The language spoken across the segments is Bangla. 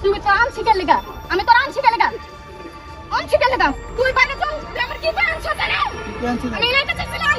তুমি তো আনছি কে লেগা? আমি তো আনছি কে লেগা? আনছি কে লেগা? তুই বাইরে চল। তুই আমার কি করে আনছিস জানে? আমি এটা চাইছিলাম।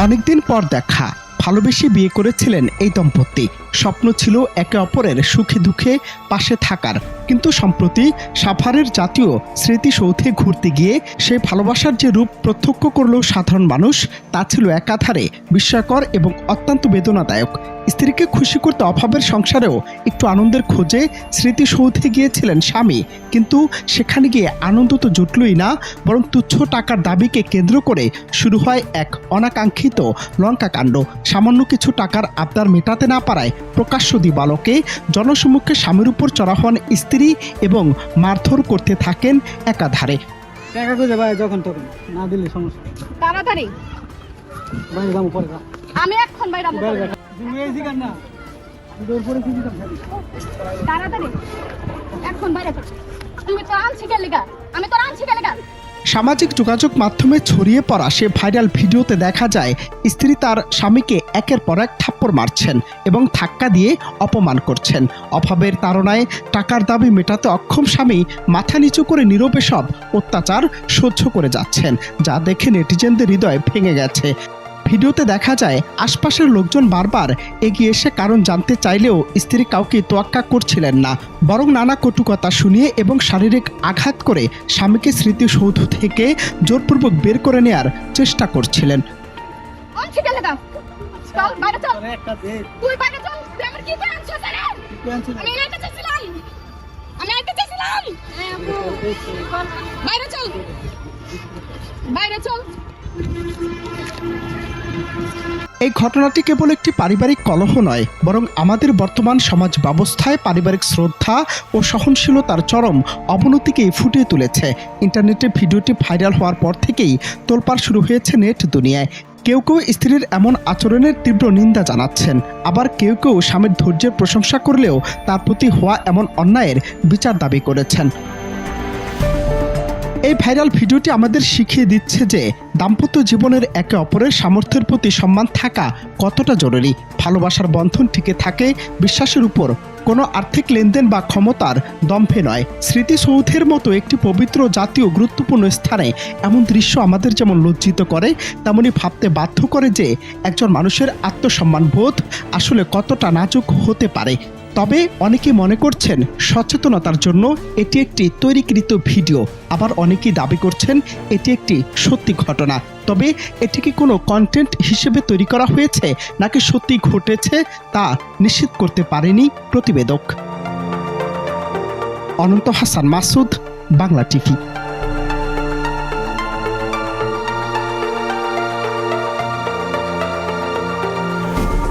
অনেকদিন পর দেখা, ভালোবেসে বিয়ে করেছিলেন এই দম্পতি। স্বপ্ন ছিল একে অপরের সুখে দুঃখে পাশে থাকার, কিন্তু সম্প্রতি সাভারের জাতীয় স্মৃতিসৌধে ঘুরতে গিয়ে সেই ভালোবাসার যে রূপ প্রত্যক্ষ করল সাধারণ মানুষ, তা ছিল একাধারে বিস্ময়কর এবং অত্যন্ত বেদনাদায়ক। স্ত্রীকে খুশি করতে অভাবের সংসারেও একটু আনন্দের খোঁজে স্মৃতিসৌধে গিয়েছিলেন স্বামী, কিন্তু সেখানে গিয়ে আনন্দ তো জুটলই না, বরং তুচ্ছ টাকার দাবিকে কেন্দ্র করে শুরু হয় এক অনাকাঙ্ক্ষিত লঙ্কাকাণ্ড। সামান্য কিছু টাকার আবদার মেটাতে না পারায় প্রকাশ্য দিবালোকে জনসম্মুখে স্বামীর উপর চড়া হন স্ত্রী এবং মারধর করতে থাকেন একাধারে। টাকা খুঁজে ভাই যখন তখন না দিলে সমস্যা। তাড়াতাড়ি বাইরে যাবো পরে যা। আমি এখন বাইরে যাবো। তুমি এই দিকে না দৌড় পরে কি দিতাম তাড়াতাড়ি এখন বাইরে চল। তুমি তো আনছি কে লেগা? আমি তো আনছি কে লেগা? সামাজিক যোগাযোগ মাধ্যমে ছড়িয়ে পড়া সে ভাইরাল ভিডিওতে দেখা যায় স্ত্রী তার স্বামীকে একের পর এক থাপ্পড় মারছেন এবং ধাক্কা দিয়ে অপমান করছেন। অভাবের তাড়নায় টাকার দাবি মেটাতে অক্ষম স্বামী মাথা নিচু করে নীরবে সব অত্যাচার সহ্য করে যাচ্ছেন, যা দেখে নেটিজেনদের হৃদয় ভেঙে গেছে। ভিডিওতে দেখা যায় আশপাশের লোকজন বারবার এগিয়ে এসে কারণ জানতে চাইলেও স্ত্রী কাউকে তোয়াক্কা করছিলেন না, বরং নানা কটুকথা শুনিয়ে এবং শারীরিক আঘাত করে স্বামীকে স্মৃতিসৌধ থেকে জোরপূর্বক বের করে নেয়ার চেষ্টা করছিলেন। আনছি কে লেগা? চল বাইরে চল। একটা দে তুই বাইরে চল। তুই আমার কি করে আনছিস জানে? আমি এটা চাইছিলাম। আমি এটা চাইছিলাম। বাইরে চল। বাইরে চল। এই ঘটনাটি কেবল একটি পারিবারিক কলহ নয়, বরং আমাদের বর্তমান সমাজ ব্যবস্থায় পারিবারিক শ্রদ্ধা ও সহনশীলতার চরম অবনতিকেই ফুটিয়ে তুলেছে। ইন্টারনেটে ভিডিওটি ভাইরাল হওয়ার পর থেকেই তোলপাড় শুরু হয়েছে নেট দুনিয়ায়। কেউ কেউ স্ত্রীর এমন আচরণের তীব্র নিন্দা জানাচ্ছেন, আবার কেউ কেউ স্বামীর ধৈর্যের প্রশংসা করলেও তার প্রতি হওয়া এমন অন্যায়ের বিচার দাবি করেছেন। এই ভাইরাল ভিডিওটি আমাদের শিখিয়ে দিচ্ছে যে দাম্পত্য জীবনের একে অপরের সামর্থ্যের প্রতি সম্মান থাকা কতটা জরুরি। ভালোবাসার বন্ধন টিকে থাকে বিশ্বাসের উপর, কোনো আর্থিক লেনদেন বা ক্ষমতার দম্ভে নয়। স্মৃতিসৌধের মতো একটি পবিত্র জাতীয় গুরুত্বপূর্ণ স্থানে এমন দৃশ্য আমাদের যেমন লজ্জিত করে, তেমনি ভাবতে বাধ্য করে যে একজন মানুষের আত্মসম্মানবোধ আসলে কতটা নাজুক হতে পারে। তবে অনেকে মনে করছেন সচেতনতার জন্য এটি একটি তৈরিকৃত ভিডিও, আবার অনেকেই দাবি করছেন এটি একটি সত্যি ঘটনা। তবে এটি কি কোনো কন্টেন্ট হিসেবে তৈরি করা হয়েছে নাকি সত্যি ঘটেছে তা নিশ্চিত করতে পারেনি প্রতিবেদক। অনন্ত হাসান মাসুদ, বাংলা টিভি।